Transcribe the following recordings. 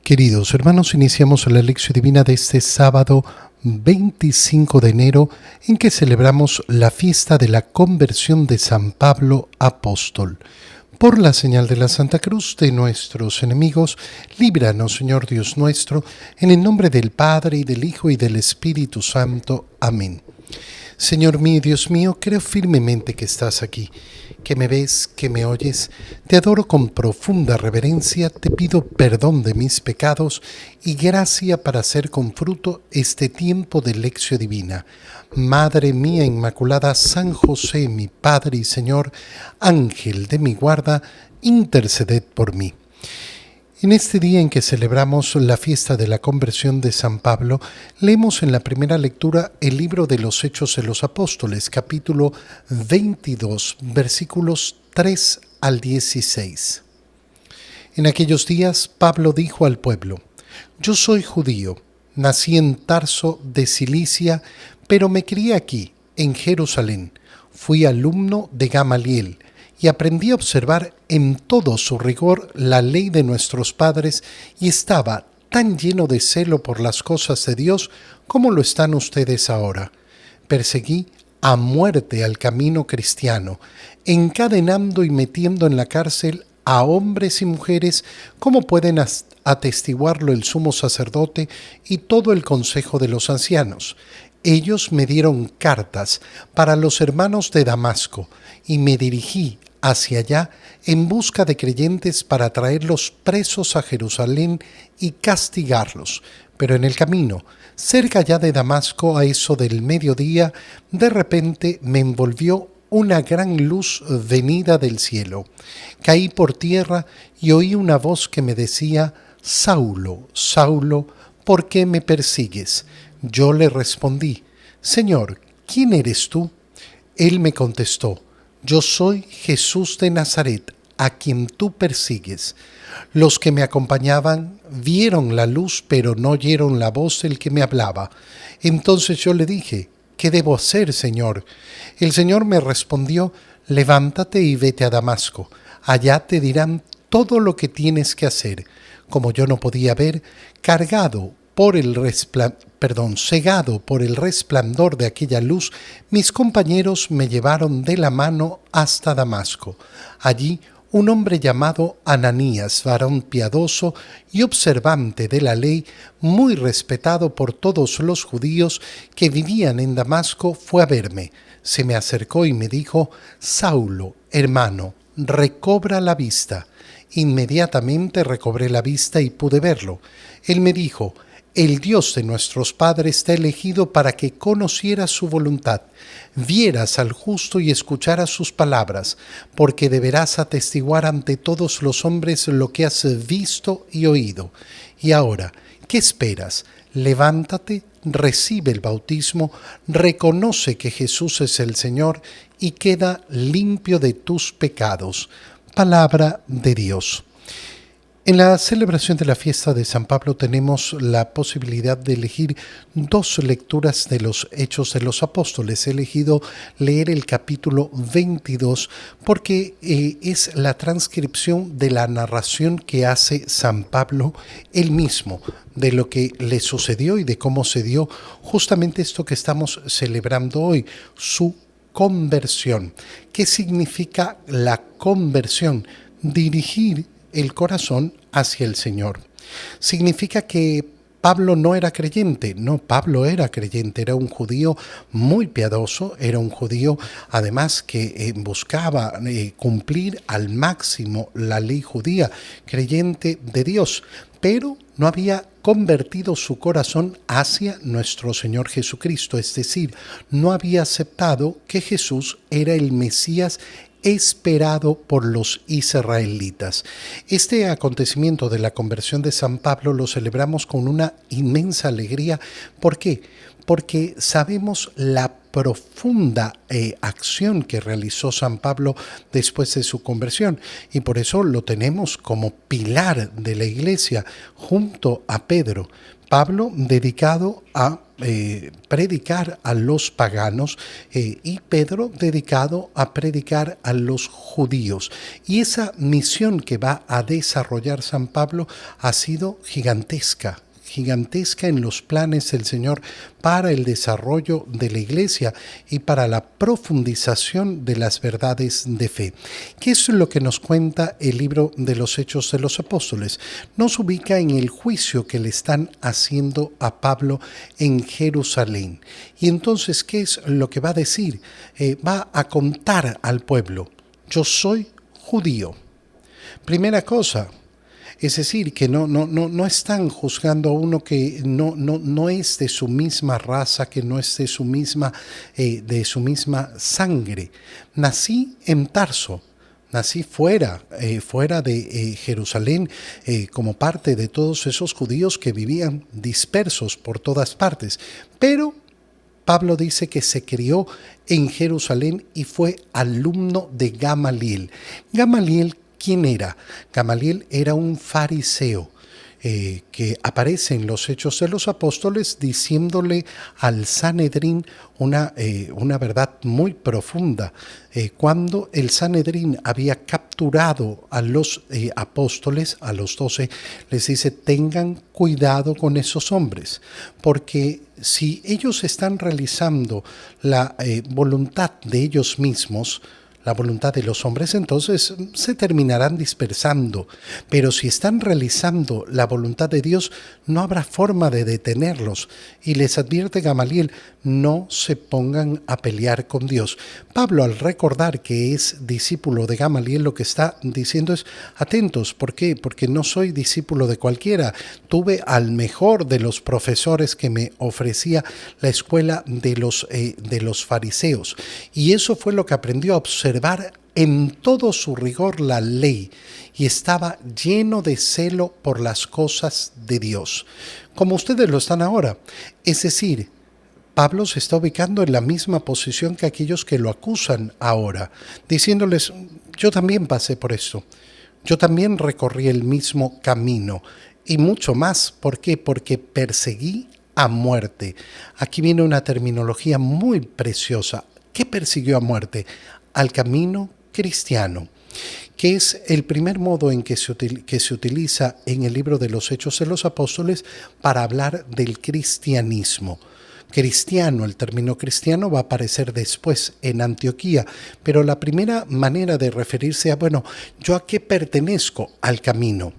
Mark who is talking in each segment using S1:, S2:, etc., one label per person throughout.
S1: Queridos hermanos, iniciamos la lección divina de este sábado 25 de enero, en que celebramos la fiesta de la conversión de San Pablo Apóstol. Por la señal de la Santa Cruz de nuestros enemigos, líbranos, Señor Dios nuestro, en el nombre del Padre, y del Hijo, y del Espíritu Santo. Amén. Señor mío y Dios mío, creo firmemente que estás aquí, que me ves, que me oyes. Te adoro con profunda reverencia, te pido perdón de mis pecados y gracia para hacer con fruto este tiempo de lección divina. Madre mía Inmaculada, San José, mi Padre y Señor, Ángel de mi guarda, interceded por mí. En este día en que celebramos la fiesta de la conversión de San Pablo, leemos en la primera lectura el libro de los Hechos de los Apóstoles, capítulo 22, versículos 3 al 16. En aquellos días Pablo dijo al pueblo: Yo soy judío, nací en Tarso de Cilicia, pero me crié aquí, en Jerusalén. Fui alumno de Gamaliel y aprendí a observar en todo su rigor la ley de nuestros padres, y estaba tan lleno de celo por las cosas de Dios como lo están ustedes ahora. Perseguí a muerte al camino cristiano, encadenando y metiendo en la cárcel a hombres y mujeres, como pueden atestiguarlo el sumo sacerdote y todo el consejo de los ancianos. Ellos me dieron cartas para los hermanos de Damasco, y me dirigí hacia allá en busca de creyentes para traerlos presos a Jerusalén y castigarlos. Pero en el camino, cerca ya de Damasco, a eso del mediodía, de repente me envolvió una gran luz venida del cielo. Caí por tierra y oí una voz que me decía: Saulo, Saulo, ¿por qué me persigues? Yo le respondí: Señor, ¿quién eres tú? Él me contestó: Yo soy Jesús de Nazaret, a quien tú persigues. Los que me acompañaban vieron la luz, pero no oyeron la voz del que me hablaba. Entonces yo le dije: ¿Qué debo hacer, Señor? El Señor me respondió: Levántate y vete a Damasco. Allá te dirán todo lo que tienes que hacer. Como yo no podía ver, cegado por el resplandor de aquella luz, mis compañeros me llevaron de la mano hasta Damasco. Allí un hombre llamado Ananías, varón piadoso y observante de la ley, muy respetado por todos los judíos que vivían en Damasco, fue a verme. Se me acercó y me dijo: Saulo, hermano, recobra la vista. Inmediatamente recobré la vista y pude verlo. Él me dijo: El Dios de nuestros padres te ha elegido para que conocieras su voluntad, vieras al justo y escucharas sus palabras, porque deberás atestiguar ante todos los hombres lo que has visto y oído. Y ahora, ¿qué esperas? Levántate, recibe el bautismo, reconoce que Jesús es el Señor y queda limpio de tus pecados. Palabra de Dios. En la celebración de la fiesta de San Pablo tenemos la posibilidad de elegir dos lecturas de los Hechos de los Apóstoles. He elegido leer el capítulo 22 porque es la transcripción de la narración que hace San Pablo él mismo, de lo que le sucedió y de cómo se dio justamente esto que estamos celebrando hoy, su conversión. ¿Qué significa la conversión? Dirigir el corazón hacia el Señor. Significa que Pablo no era creyente. No, Pablo era creyente, era un judío muy piadoso, era un judío además que buscaba cumplir al máximo la ley judía, creyente de Dios, pero no había convertido su corazón hacia nuestro Señor Jesucristo, es decir, no había aceptado que Jesús era el Mesías esperado por los israelitas. Este acontecimiento de la conversión de San Pablo lo celebramos con una inmensa alegría. ¿Por qué? Porque sabemos la profunda acción que realizó San Pablo después de su conversión, y por eso lo tenemos como pilar de la Iglesia junto a Pedro. Pablo dedicado a predicar a los paganos y Pedro dedicado a predicar a los judíos. Y esa misión que va a desarrollar San Pablo ha sido gigantesca en los planes del Señor para el desarrollo de la Iglesia y para la profundización de las verdades de fe. ¿Qué es lo que nos cuenta el libro de los Hechos de los Apóstoles? Nos ubica en el juicio que le están haciendo a Pablo en Jerusalén. Y entonces, ¿qué es lo que va a decir? Va a contar al pueblo: yo soy judío. Primera cosa. Es decir, que no están juzgando a uno que no es de su misma raza, que no es de su misma sangre. Nací en Tarso, nací fuera de Jerusalén, como parte de todos esos judíos que vivían dispersos por todas partes. Pero Pablo dice que se crió en Jerusalén y fue alumno de Gamaliel. Gamaliel, ¿quién era? Gamaliel era un fariseo que aparece en los Hechos de los Apóstoles diciéndole al Sanedrín una verdad muy profunda. Cuando el Sanedrín había capturado a los apóstoles, a los 12, les dice: tengan cuidado con esos hombres, porque si ellos están realizando la voluntad de ellos mismos, la voluntad de los hombres, entonces se terminarán dispersando. Pero si están realizando la voluntad de Dios, no habrá forma de detenerlos. Y les advierte Gamaliel: no se pongan a pelear con Dios. Pablo, al recordar que es discípulo de Gamaliel, lo que está diciendo es: atentos. ¿Por qué? Porque no soy discípulo de cualquiera. Tuve al mejor de los profesores que me ofrecía la escuela de los fariseos. Y eso fue lo que aprendió a observar en todo su rigor la ley, y estaba lleno de celo por las cosas de Dios, como ustedes lo están ahora. Es decir, Pablo se está ubicando en la misma posición que aquellos que lo acusan ahora, diciéndoles: yo también pasé por esto, yo también recorrí el mismo camino, y mucho más. ¿Por qué? Porque perseguí a muerte. Aquí viene una terminología muy preciosa. ¿Qué persiguió a muerte? Al camino cristiano, que es el primer modo en que se utiliza en el libro de los Hechos de los Apóstoles para hablar del cristianismo. Cristiano, el término cristiano va a aparecer después en Antioquía, pero la primera manera de referirse a, bueno, ¿yo a qué pertenezco? Al camino,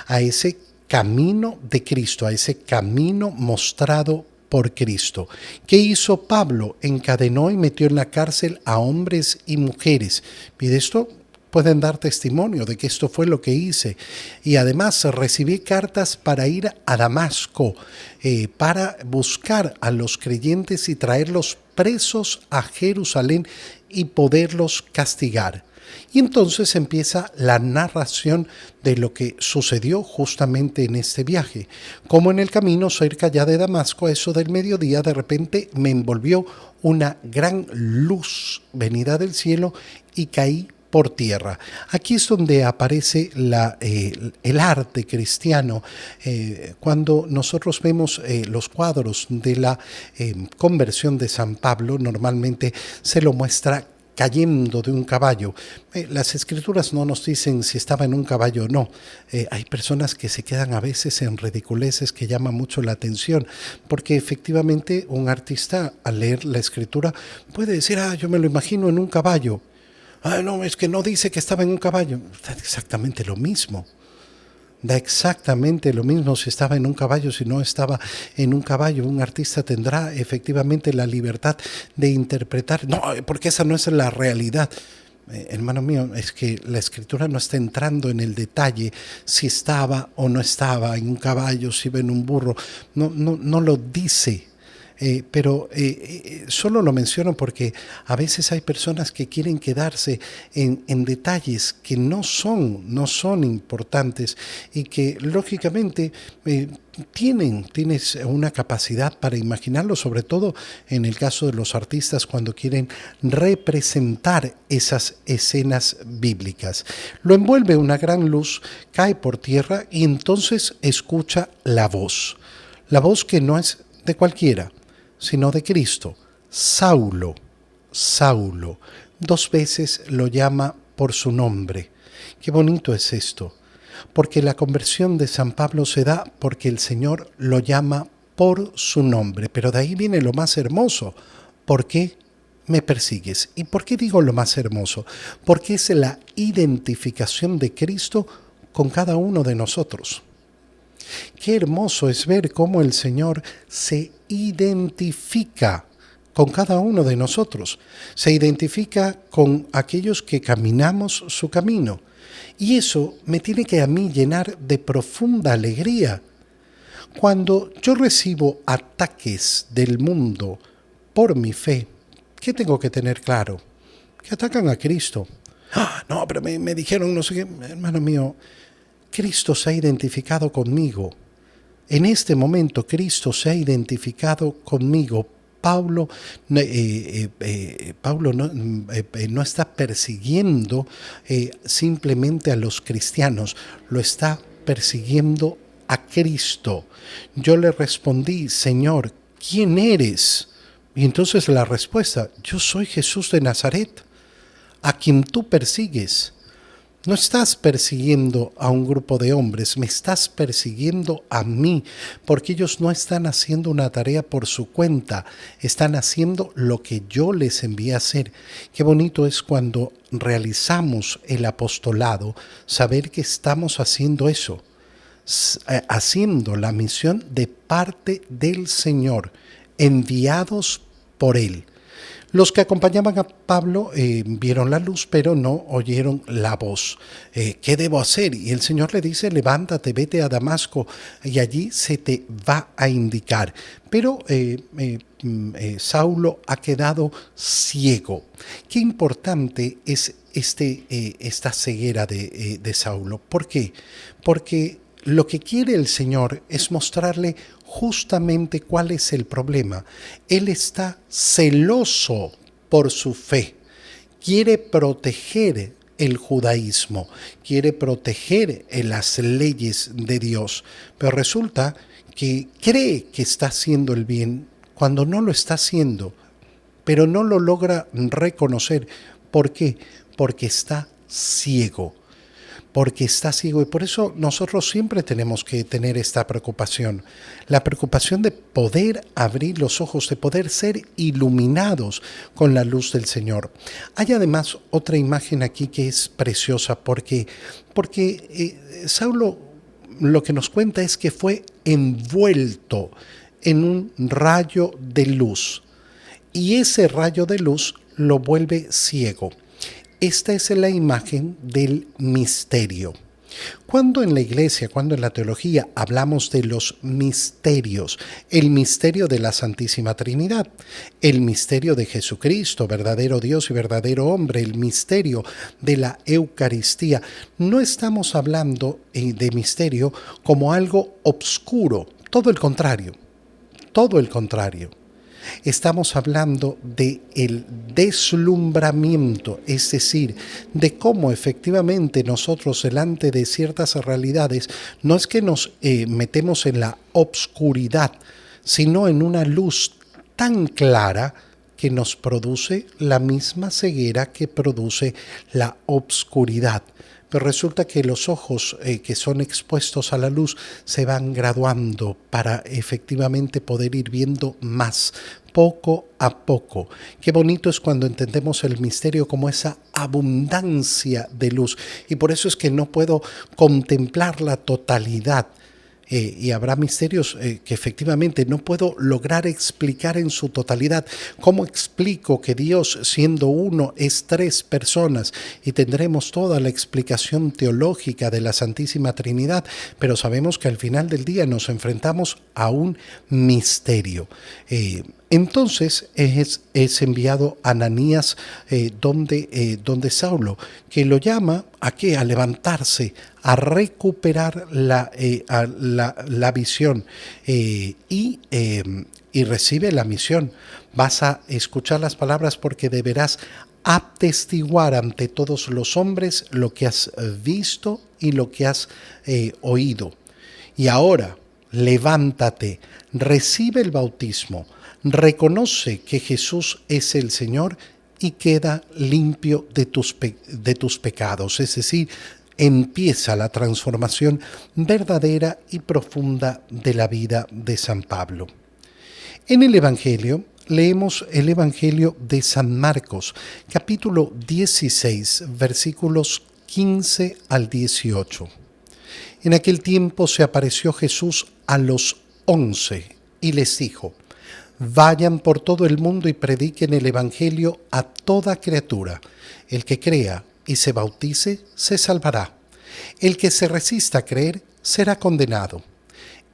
S1: a ese camino de Cristo, a ese camino mostrado por Cristo. ¿Qué hizo Pablo? Encadenó y metió en la cárcel a hombres y mujeres. Y de esto pueden dar testimonio de que esto fue lo que hice. Y además recibí cartas para ir a Damasco, para buscar a los creyentes y traerlos presos a Jerusalén y poderlos castigar. Y entonces empieza la narración de lo que sucedió justamente en este viaje. Como en el camino cerca ya de Damasco, a eso del mediodía, de repente me envolvió una gran luz venida del cielo y caí por tierra. Aquí es donde aparece el arte cristiano. Cuando nosotros vemos los cuadros de la conversión de San Pablo, normalmente se lo muestra cayendo de un caballo. Las escrituras no nos dicen si estaba en un caballo o no. Hay personas que se quedan a veces en ridiculeces que llaman mucho la atención, porque efectivamente un artista al leer la escritura puede decir: yo me lo imagino en un caballo. No, es que no dice que estaba en un caballo. Da exactamente lo mismo. Da exactamente lo mismo si estaba en un caballo, si no estaba en un caballo. Un artista tendrá efectivamente la libertad de interpretar. No, porque esa no es la realidad. Hermano mío, es que la escritura no está entrando en el detalle si estaba o no estaba en un caballo, si iba en un burro. No lo dice. Pero solo lo menciono porque a veces hay personas que quieren quedarse en detalles que no son importantes y que lógicamente tienes una capacidad para imaginarlo, sobre todo en el caso de los artistas cuando quieren representar esas escenas bíblicas. Lo envuelve una gran luz, cae por tierra y entonces escucha la voz que no es de cualquiera. sino de Cristo. Saulo, Saulo. 2 veces lo llama por su nombre. Qué bonito es esto, porque la conversión de San Pablo se da porque el Señor lo llama por su nombre. Pero de ahí viene lo más hermoso. ¿Por qué me persigues? ¿Y por qué digo lo más hermoso? Porque es la identificación de Cristo con cada uno de nosotros. Qué hermoso es ver cómo el Señor se identifica con cada uno de nosotros. Se identifica con aquellos que caminamos su camino. Y eso me tiene que a mí llenar de profunda alegría. Cuando yo recibo ataques del mundo por mi fe, ¿qué tengo que tener claro? Que atacan a Cristo. No, pero me dijeron no sé qué. Hermano mío, Cristo se ha identificado conmigo. En este momento Cristo se ha identificado conmigo. Paulo no está persiguiendo simplemente a los cristianos, lo está persiguiendo a Cristo. Yo le respondí, Señor, ¿quién eres? Y entonces la respuesta, yo soy Jesús de Nazaret, a quien tú persigues. No estás persiguiendo a un grupo de hombres, me estás persiguiendo a mí, porque ellos no están haciendo una tarea por su cuenta, están haciendo lo que yo les envié a hacer. Qué bonito es cuando realizamos el apostolado, saber que estamos haciendo eso, haciendo la misión de parte del Señor, enviados por Él. Los que acompañaban a Pablo vieron la luz, pero no oyeron la voz. ¿Qué debo hacer? Y el Señor le dice, levántate, vete a Damasco, y allí se te va a indicar. Pero Saulo ha quedado ciego. Qué importante es esta ceguera de Saulo. ¿Por qué? Porque lo que quiere el Señor es mostrarle justamente cuál es el problema. Él está celoso por su fe. Quiere proteger el judaísmo, quiere proteger las leyes de Dios, pero resulta que cree que está haciendo el bien cuando no lo está haciendo, pero no lo logra reconocer. ¿Por qué? Porque está ciego. Porque está ciego, y por eso nosotros siempre tenemos que tener esta preocupación, la preocupación de poder abrir los ojos, de poder ser iluminados con la luz del Señor. Hay además otra imagen aquí que es preciosa, porque Saulo lo que nos cuenta es que fue envuelto en un rayo de luz, y ese rayo de luz lo vuelve ciego. Esta es la imagen del misterio. Cuando en la iglesia, cuando en la teología hablamos de los misterios, el misterio de la Santísima Trinidad, el misterio de Jesucristo, verdadero Dios y verdadero hombre, el misterio de la Eucaristía, no estamos hablando de misterio como algo obscuro, todo el contrario, todo el contrario. Estamos hablando de el deslumbramiento, es decir, de cómo efectivamente nosotros delante de ciertas realidades no es que nos metemos en la obscuridad, sino en una luz tan clara que nos produce la misma ceguera que produce la obscuridad. Pero resulta que los ojos que son expuestos a la luz se van graduando para efectivamente poder ir viendo más, poco a poco. Qué bonito es cuando entendemos el misterio como esa abundancia de luz. Y por eso es que no puedo contemplar la totalidad. Y habrá misterios que efectivamente no puedo lograr explicar en su totalidad. ¿Cómo explico que Dios, siendo uno, es 3 personas? Y tendremos toda la explicación teológica de la Santísima Trinidad, pero sabemos que al final del día nos enfrentamos a un misterio. Entonces es enviado Ananías donde Saulo, que lo llama ¿a qué? A levantarse, a recuperar la visión y recibe la misión. Vas a escuchar las palabras porque deberás atestiguar ante todos los hombres lo que has visto y lo que has oído. Y ahora, levántate, recibe el bautismo, reconoce que Jesús es el Señor y queda limpio de tus pecados. Es decir, empieza la transformación verdadera y profunda de la vida de San Pablo. En el Evangelio, leemos el Evangelio de San Marcos, capítulo 16, versículos 15 al 18. En aquel tiempo se apareció Jesús a los 11 y les dijo: vayan por todo el mundo y prediquen el Evangelio a toda criatura. El que crea y se bautice se salvará. El que se resista a creer será condenado.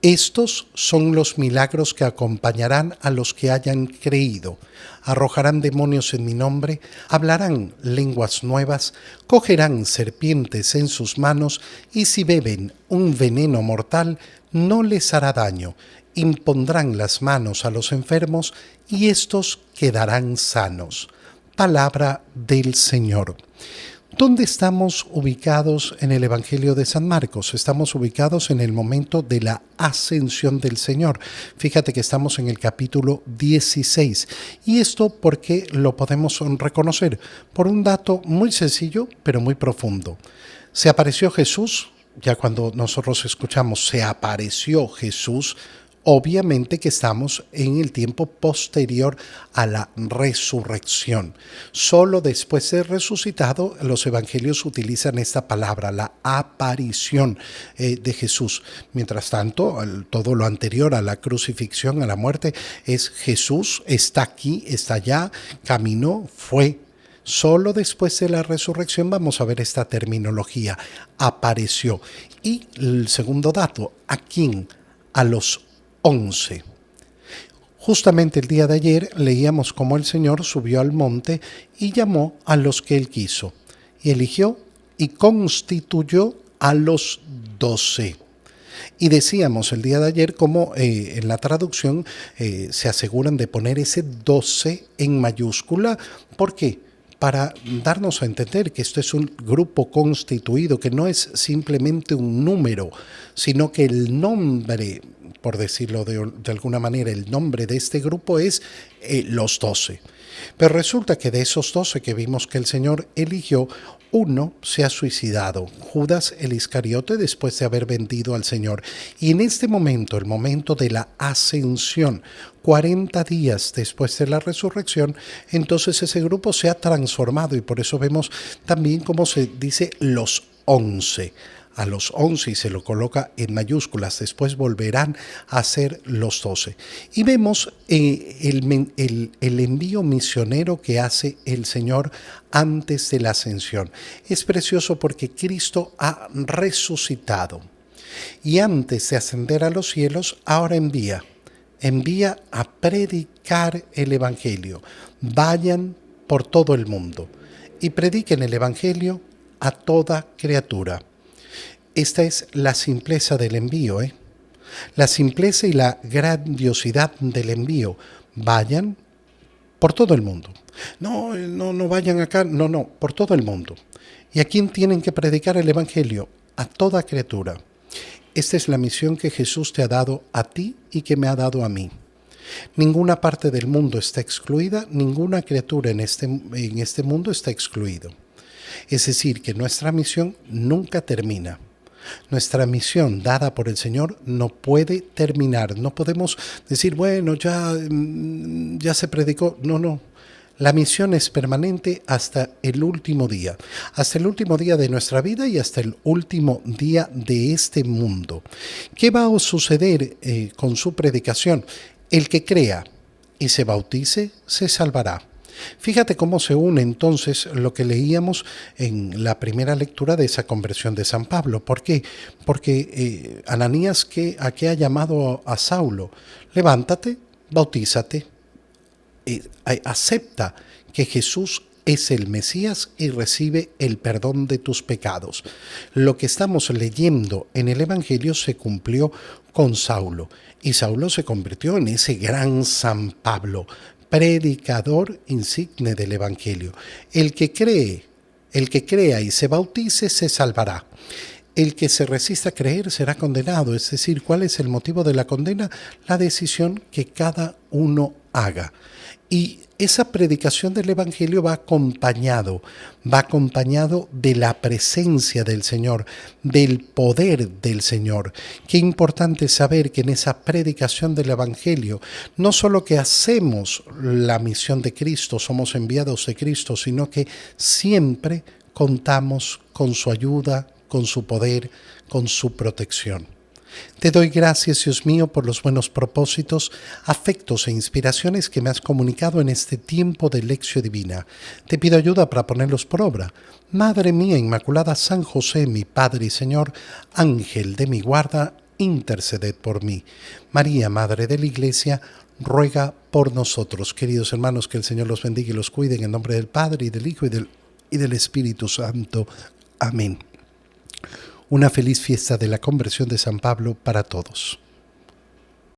S1: Estos son los milagros que acompañarán a los que hayan creído. Arrojarán demonios en mi nombre, hablarán lenguas nuevas, cogerán serpientes en sus manos y si beben un veneno mortal no les hará daño. Impondrán las manos a los enfermos y éstos quedarán sanos. Palabra del Señor. ¿Dónde estamos ubicados en el Evangelio de San Marcos? Estamos ubicados en el momento de la ascensión del Señor. Fíjate que estamos en el capítulo 16. ¿Y esto por qué lo podemos reconocer? Por un dato muy sencillo, pero muy profundo. Se apareció Jesús, ya cuando nosotros escuchamos se apareció Jesús, obviamente que estamos en el tiempo posterior a la resurrección. Solo después de resucitado, los evangelios utilizan esta palabra, la aparición de Jesús. Mientras tanto, todo lo anterior a la crucifixión, a la muerte, es Jesús, está aquí, está allá, caminó, fue. Solo después de la resurrección vamos a ver esta terminología, apareció. Y el segundo dato, ¿a quién? A los 11. Justamente el día de ayer leíamos cómo el Señor subió al monte y llamó a los que Él quiso, y eligió y constituyó a los 12. Y decíamos el día de ayer cómo en la traducción se aseguran de poner ese 12 en mayúscula. ¿Por qué? Para darnos a entender que esto es un grupo constituido, que no es simplemente un número, sino que el nombre, por decirlo de alguna manera, el nombre de este grupo es los 12. Pero resulta que de esos 12 que vimos que el Señor eligió, uno se ha suicidado, Judas el Iscariote, después de haber vendido al Señor. Y en este momento, el momento de la ascensión, 40 días después de la resurrección, entonces ese grupo se ha transformado y por eso vemos también cómo se dice los 11. A los 11 y se lo coloca en mayúsculas, después volverán a ser los 12. Y vemos el envío misionero que hace el Señor antes de la ascensión. Es precioso porque Cristo ha resucitado y antes de ascender a los cielos, ahora envía a predicar el Evangelio. Vayan por todo el mundo y prediquen el Evangelio a toda criatura. Esta es la simpleza del envío, la simpleza y la grandiosidad del envío. Vayan por todo el mundo. No vayan acá, no, por todo el mundo. ¿Y a quién tienen que predicar el Evangelio? A toda criatura. Esta es la misión que Jesús te ha dado a ti y que me ha dado a mí. Ninguna parte del mundo está excluida, ninguna criatura en este mundo está excluido. Es decir, que nuestra misión nunca termina. Nuestra misión dada por el Señor no puede terminar. No podemos decir, bueno, ya se predicó. No. La misión es permanente hasta el último día. Hasta el último día de nuestra vida y hasta el último día de este mundo. ¿Qué va a suceder con su predicación? El que crea y se bautice se salvará. Fíjate cómo se une entonces lo que leíamos en la primera lectura de esa conversión de San Pablo. ¿Por qué? Porque Ananías, ¿a qué ha llamado a Saulo? Levántate, bautízate, acepta que Jesús es el Mesías y recibe el perdón de tus pecados. Lo que estamos leyendo en el Evangelio se cumplió con Saulo y Saulo se convirtió en ese gran San Pablo, predicador insigne del Evangelio. El que crea y se bautice se salvará. El que se resista a creer será condenado. Es decir, ¿cuál es el motivo de la condena? La decisión que cada uno haga. Y esa predicación del Evangelio va acompañado de la presencia del Señor, del poder del Señor. Qué importante saber que en esa predicación del Evangelio, no solo que hacemos la misión de Cristo, somos enviados de Cristo, sino que siempre contamos con su ayuda, con su poder, con su protección. Te doy gracias, Dios mío, por los buenos propósitos, afectos e inspiraciones que me has comunicado en este tiempo de Lección Divina. Te pido ayuda para ponerlos por obra. Madre mía Inmaculada, San José, mi Padre y Señor, Ángel de mi guarda, interceded por mí. María, Madre de la Iglesia, ruega por nosotros. Queridos hermanos, que el Señor los bendiga y los cuide en el nombre del Padre, y del Hijo, y del Espíritu Santo. Amén. Una feliz fiesta de la conversión de San Pablo para todos.